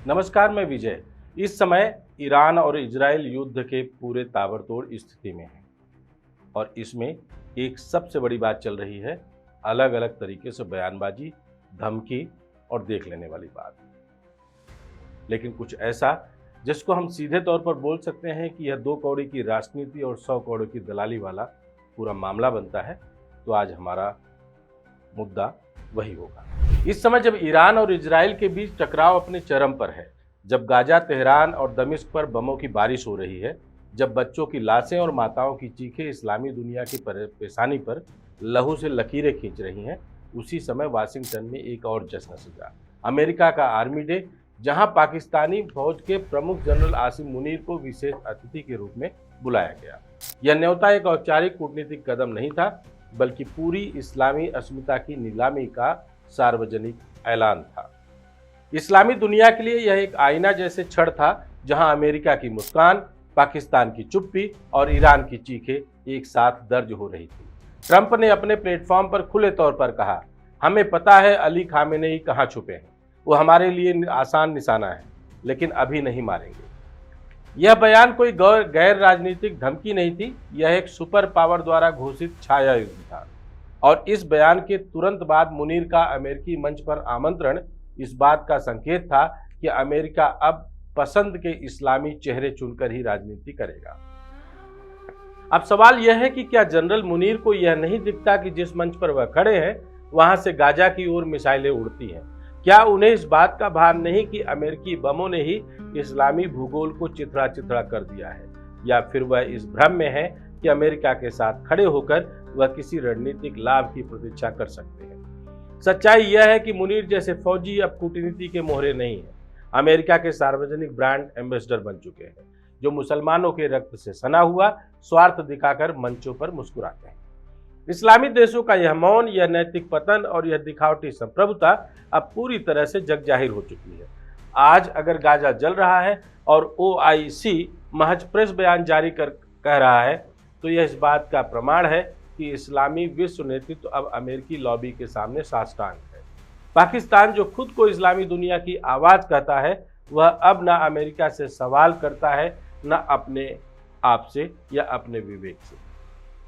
नमस्कार, मैं विजय। इस समय ईरान और इजराइल युद्ध के पूरे ताबड़तोड़ स्थिति में है और इसमें एक सबसे बड़ी बात चल रही है, अलग अलग तरीके से बयानबाजी, धमकी और देख लेने वाली बात। लेकिन कुछ ऐसा जिसको हम सीधे तौर पर बोल सकते हैं कि यह 2 कौड़ी की राजनीति और 100 कौड़ी की दलाली वाला पूरा मामला बनता है, तो आज हमारा मुद्दा वही होगा। इस समय जब ईरान और इजराइल के बीच टकराव अपने चरम पर है, जब गाजा, तेहरान और दमिश्क पर बमों की बारिश हो रही है, जब बच्चों की लाशें और माताओं की चीखें इस्लामी दुनिया की पेशानी पर लहू से लकीरें खींच रही हैं, उसी समय वाशिंगटन में एक और जश्न सजा, अमेरिका का आर्मी डे, जहां पाकिस्तानी फौज के प्रमुख जनरल आसिम मुनीर को विशेष अतिथि के रूप में बुलाया गया। यह न्योता एक औपचारिक कूटनीतिक कदम नहीं था, बल्कि पूरी इस्लामी अस्मिता की नीलामी का सार्वजनिक ऐलान था। इस्लामी दुनिया के लिए यह एक आईना जैसे क्षण था, जहां अमेरिका की मुस्कान, पाकिस्तान की चुप्पी और ईरान की चीखें एक साथ दर्ज हो रही थी। ट्रंप ने अपने प्लेटफॉर्म पर खुले तौर पर कहा, हमें पता है अली खामेनेई कहां छुपे हैं, वो हमारे लिए आसान निशाना है, लेकिन अभी नहीं मारेंगे। यह बयान कोई गैर राजनीतिक धमकी नहीं थी, यह एक सुपर पावर द्वारा घोषित छाया युद्ध था। और इस बयान के तुरंत बाद मुनीर का अमेरिकी मंच पर आमंत्रण इस बात का संकेत था कि अमेरिका अब पसंद के इस्लामी चेहरे चुनकर ही राजनीति करेगा। अब सवाल यह है कि क्या जनरल मुनीर को यह नहीं दिखता कि जिस मंच पर वह खड़े हैं, वहां से गाजा की ओर मिसाइलें उड़ती हैं? क्या उन्हें इस बात का भान नहीं कि अमेरिकी बमों ने ही इस्लामी भूगोल को चिथड़ा चिथड़ा कर दिया है? या फिर वह इस भ्रम में है कि अमेरिका के साथ खड़े होकर वह किसी रणनीतिक लाभ की प्रतीक्षा कर सकते हैं? सच्चाई यह है कि मुनीर जैसे फौजी अब कूटनीति के मोहरे नहीं है, अमेरिका के सार्वजनिक ब्रांड एम्बेसडर बन चुके हैं, जो मुसलमानों के रक्त से सना हुआ स्वार्थ दिखाकर मंचों पर मुस्कुराते हैं। इस्लामी देशों का यह मौन, यह नैतिक पतन और यह दिखावटी संप्रभुता अब पूरी तरह से जग जाहिर हो चुकी है। आज अगर गाजा जल रहा है और OIC महज प्रेस बयान जारी कर कह रहा है, तो यह इस बात का प्रमाण है कि इस्लामी विश्व नेतृत्व अब अमेरिकी लॉबी के सामने साष्टांग है। पाकिस्तान, जो खुद को इस्लामी दुनिया की आवाज़ कहता है, वह अब न अमेरिका से सवाल करता है, न अपने आप से या अपने विवेक से।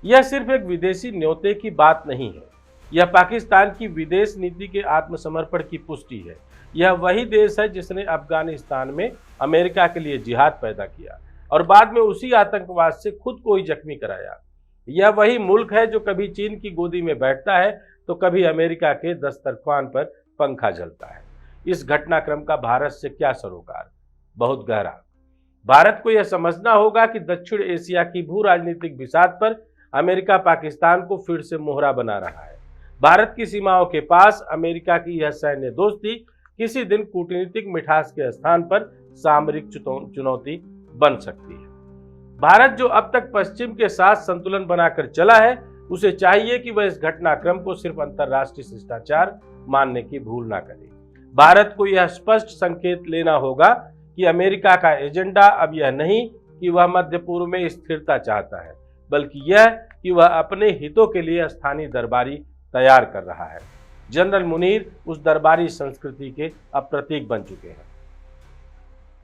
यह सिर्फ एक विदेशी न्योते की बात नहीं है, यह पाकिस्तान की विदेश नीति के आत्मसमर्पण की पुष्टि है। यह वही देश है जिसने अफगानिस्तान में अमेरिका के लिए जिहाद पैदा किया और बाद में उसी आतंकवाद से खुद को ही जख्मी कराया। यह वही मुल्क है जो कभी चीन की गोदी में बैठता है तो कभी अमेरिका के दस्तरख्वान पर पंखा झलता है। इस घटनाक्रम का भारत से क्या सरोकार? बहुत गहरा। भारत को यह समझना होगा कि दक्षिण एशिया की भू राजनीतिक बिसात पर अमेरिका पाकिस्तान को फिर से मोहरा बना रहा है। भारत की सीमाओं के पास अमेरिका की यह सैन्य दोस्ती किसी दिन कूटनीतिक मिठास के स्थान पर सामरिक चुनौती बन सकती है। भारत, जो अब तक पश्चिम के साथ संतुलन बनाकर चला है, उसे चाहिए कि वह इस घटनाक्रम को सिर्फ अंतर्राष्ट्रीय शिष्टाचार मानने की भूल ना करे। भारत को यह स्पष्ट संकेत लेना होगा कि अमेरिका का एजेंडा अब यह नहीं कि वह मध्य पूर्व में स्थिरता चाहता है, बल्कि यह कि वह अपने हितों के लिए स्थानीय दरबारी तैयार कर रहा है। जनरल मुनीर उस दरबारी संस्कृति के अब प्रतीक बन चुके हैं।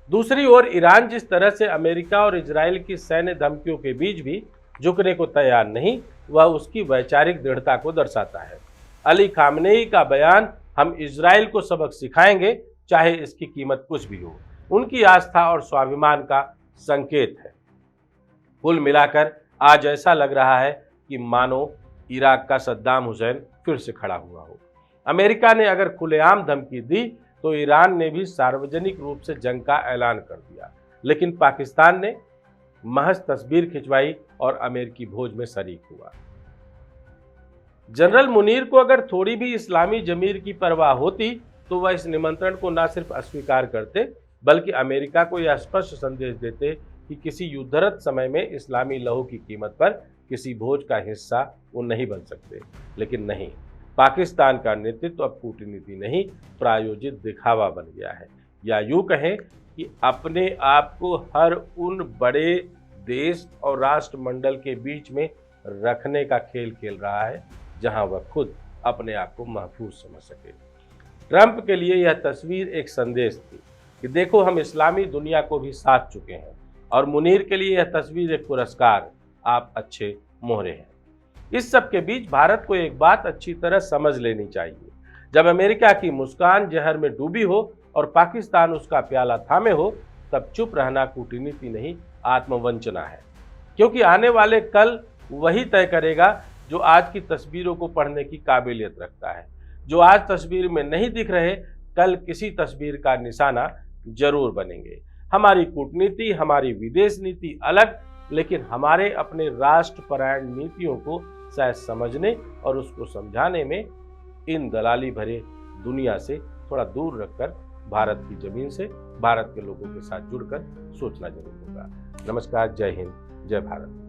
दूसरी ओर ईरान जिस तरह से अमेरिका और इजराइल की सैन्य धमकियों के बीच भी झुकने को तैयार नहीं, वह उसकी वैचारिक दृढ़ता को दर्शाता है। अली खामेनेई का बयान, हम इजराइल को सबक सिखाएंगे चाहे इसकी कीमत कुछ भी हो, उनकी आस्था और स्वाभिमान का संकेत है। कुल मिलाकर आज ऐसा लग रहा है कि मानो इराक का सद्दाम हुसैन फिर से खड़ा हुआ हो। अमेरिका ने अगर खुलेआम धमकी दी तो ईरान ने भी सार्वजनिक रूप से जंग का ऐलान कर दिया, लेकिन पाकिस्तान ने महज तस्वीर खिंचवाई और अमेरिकी भोज में शरीक हुआ। जनरल मुनीर को अगर थोड़ी भी इस्लामी जमीर की परवाह होती तो वह इस निमंत्रण को न सिर्फ अस्वीकार करते, बल्कि अमेरिका को यह स्पष्ट संदेश देते कि किसी युद्धरत समय में इस्लामी लहू की कीमत पर किसी भोज का हिस्सा वो नहीं बन सकते। लेकिन नहीं, पाकिस्तान का नेतृत्व अब कूटनीति नहीं, प्रायोजित दिखावा बन गया है, या यूं कहें कि अपने आप को हर उन बड़े देश और राष्ट्रमंडल के बीच में रखने का खेल खेल रहा है जहां वह खुद अपने आप को महफूज समझ सके। ट्रंप के लिए यह तस्वीर एक संदेश थी, कि देखो हम इस्लामी दुनिया को भी साथ चुके हैं और मुनीर के लिए यह तस्वीर एक पुरस्कार, आप अच्छे मोहरे हैं। इस सब के बीच भारत को एक बात अच्छी तरह समझ लेनी चाहिए, जब अमेरिका की मुस्कान जहर में डूबी हो और पाकिस्तान उसका प्याला थामे हो, तब चुप रहना कूटनीति नहीं, आत्मवंचना है। क्योंकि आने वाले कल वही तय करेगा जो आज की तस्वीरों को पढ़ने की काबिलियत रखता है। जो आज तस्वीर में नहीं दिख रहे, कल किसी तस्वीर का निशाना जरूर बनेंगे। हमारी कूटनीति, हमारी विदेश नीति अलग, लेकिन हमारे अपने राष्ट्रपरायण नीतियों को शायद समझने और उसको समझाने में इन दलाली भरे दुनिया से थोड़ा दूर रखकर भारत की जमीन से, भारत के लोगों के साथ जुड़कर सोचना जरूर होगा। नमस्कार, जय हिंद, जय भारत।